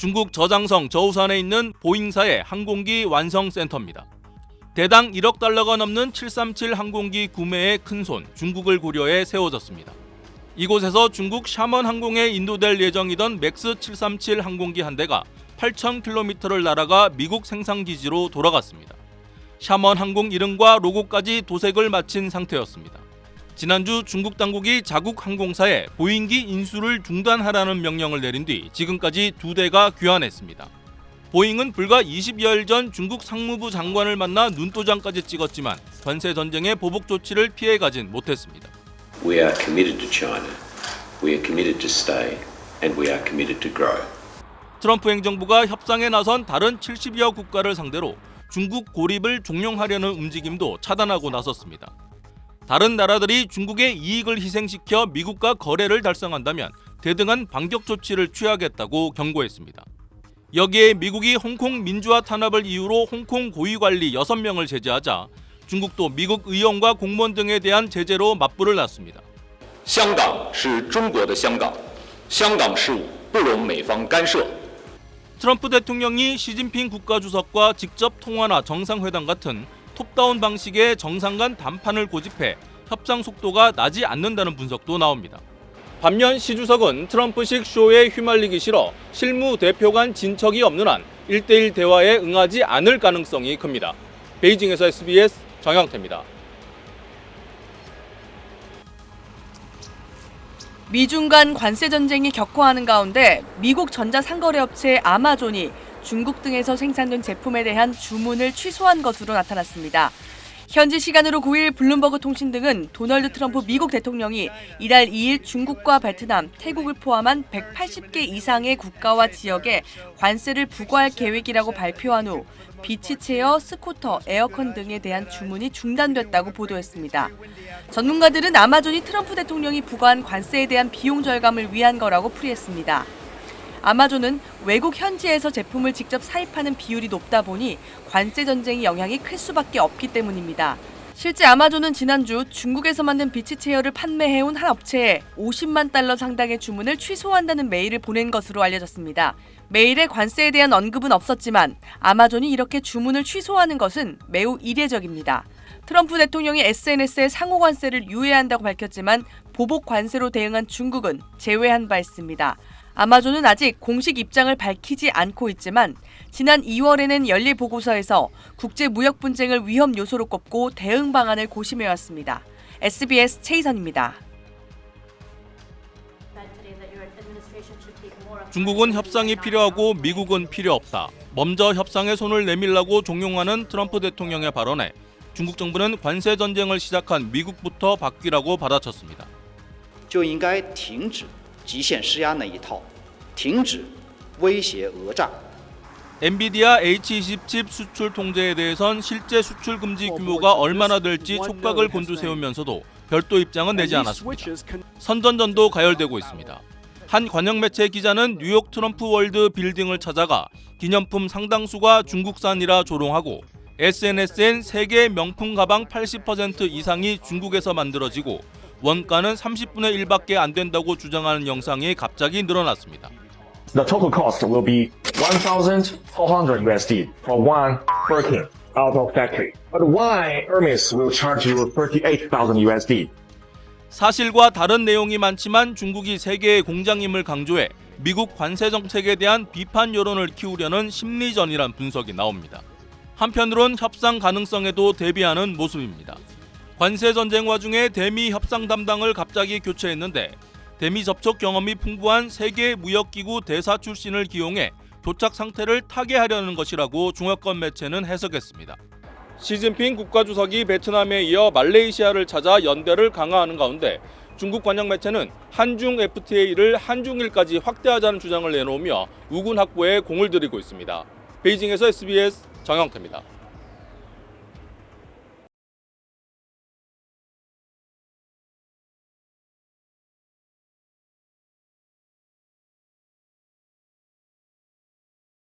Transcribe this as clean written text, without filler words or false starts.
중국 저장성 저우산에 있는 보잉사의 항공기 완성센터입니다. 대당 1억 달러가 넘는 737 항공기 구매의 큰손 중국을 고려해 세워졌습니다. 이곳에서 중국 샤먼 항공에 인도될 예정이던 맥스 737 항공기 한 대가 8,000km를 날아가 미국 생산기지로 돌아갔습니다. 샤먼 항공 이름과 로고까지 도색을 마친 상태였습니다. 지난주 중국 당국이 자국 항공사에 보잉기 인수를 중단하라는 명령을 내린 뒤 지금까지 2대가 귀환했습니다. 보잉은 불과 20여일 전 중국 상무부 장관을 만나 눈도장까지 찍었지만 관세 전쟁의 보복 조치를 피해가진 못했습니다. We are committed to China. We are committed to stay, and we are committed to grow. 트럼프 행정부가 협상에 나선 다른 70여 국가를 상대로 중국 고립을 종용하려는 움직임도 차단하고 나섰습니다. 다른 나라들이 중국의 이익을 희생시켜 미국과 거래를 달성한다면 대등한 반격 조치를 취하겠다고 경고했습니다. 여기에 미국이 홍콩 민주화 탄압을 이유로 홍콩 고위관리 6명을 제재하자 중국도 미국 의원과 공무원 등에 대한 제재로 맞불을 놨습니다. 香港是中国的香港，香港事务不容美方干涉。 트럼프 대통령이 시진핑 국가주석과 직접 통화나 정상회담 같은 톱다운 방식의 정상 간 담판을 고집해 협상 속도가 나지 않는다는 분석도 나옵니다. 반면 시 주석은 트럼프식 쇼에 휘말리기 싫어 실무 대표 간 진척이 없는 한 1대1 대화에 응하지 않을 가능성이 큽니다. 베이징에서 SBS 정영태입니다. 미중 간 관세 전쟁이 격화하는 가운데 미국 전자상거래업체 아마존이 중국 등에서 생산된 제품에 대한 주문을 취소한 것으로 나타났습니다. 현지 시간으로 9일 블룸버그 통신 등은 도널드 트럼프 미국 대통령이 이달 2일 중국과 베트남, 태국을 포함한 180개 이상의 국가와 지역에 관세를 부과할 계획이라고 발표한 후 비치체어, 스쿠터, 에어컨 등에 대한 주문이 중단됐다고 보도했습니다. 전문가들은 아마존이 트럼프 대통령이 부과한 관세에 대한 비용 절감을 위한 거라고 풀이했습니다. 아마존은 외국 현지에서 제품을 직접 사입하는 비율이 높다 보니 관세 전쟁의 영향이 클 수밖에 없기 때문입니다. 실제 아마존은 지난주 중국에서 만든 비치체어를 판매해온 한 업체에 50만 달러 상당의 주문을 취소한다는 메일을 보낸 것으로 알려졌습니다. 메일에 관세에 대한 언급은 없었지만 아마존이 이렇게 주문을 취소하는 것은 매우 이례적입니다. 트럼프 대통령이 SNS에 상호 관세를 유예한다고 밝혔지만 보복 관세로 대응한 중국은 제외한 바 있습니다. 아마존은 아직 공식 입장을 밝히지 않고 있지만 지난 2월에는 연례 보고서에서 국제 무역 분쟁을 위험 요소로 꼽고 대응 방안을 고심해왔습니다. SBS 최희선입니다. 중국은 협상이 필요하고 미국은 필요 없다. 먼저 협상에 손을 내밀라고 종용하는 트럼프 대통령의 발언에 중국 정부는 관세 전쟁을 시작한 미국부터 바뀌라고 받아쳤습니다. 就应该停止 极限施压那一套，停止威胁讹诈。 엔비디아 H20 칩 수출 통제에 대해선 실제 수출 금지 규모가 얼마나 될지 촉각을 곤두세우면서도 별도 입장은 내지 않았습니다. 선전전도 가열되고 있습니다. 한 관영 매체 기자는 뉴욕 트럼프 월드 빌딩을 찾아가 기념품 상당수가 중국산이라 조롱하고 SNS엔 세계 명품 가방 80% 이상이 중국에서 만들어지고 원가는 30분의 1밖에 안 된다고 주장하는 영상이 갑자기 늘어났습니다. The total cost will be $1,400 USD for one Birkin out of factory. But why Hermes will charge you $38,000 USD? 사실과 다른 내용이 많지만 중국이 세계의 공장임을 강조해 미국 관세 정책에 대한 비판 여론을 키우려는 심리전이란 분석이 나옵니다. 한편으론 협상 가능성에도 대비하는 모습입니다. 관세 전쟁 와중에 대미 협상 담당을 갑자기 교체했는데 대미 접촉 경험이 풍부한 세계무역기구 대사 출신을 기용해 교착 상태를 타개하려는 것이라고 중화권 매체는 해석했습니다. 시진핑 국가주석이 베트남에 이어 말레이시아를 찾아 연대를 강화하는 가운데 중국 관영 매체는 한중 FTA를 한중일까지 확대하자는 주장을 내놓으며 우군 확보에 공을 들이고 있습니다. 베이징에서 SBS 정영태입니다.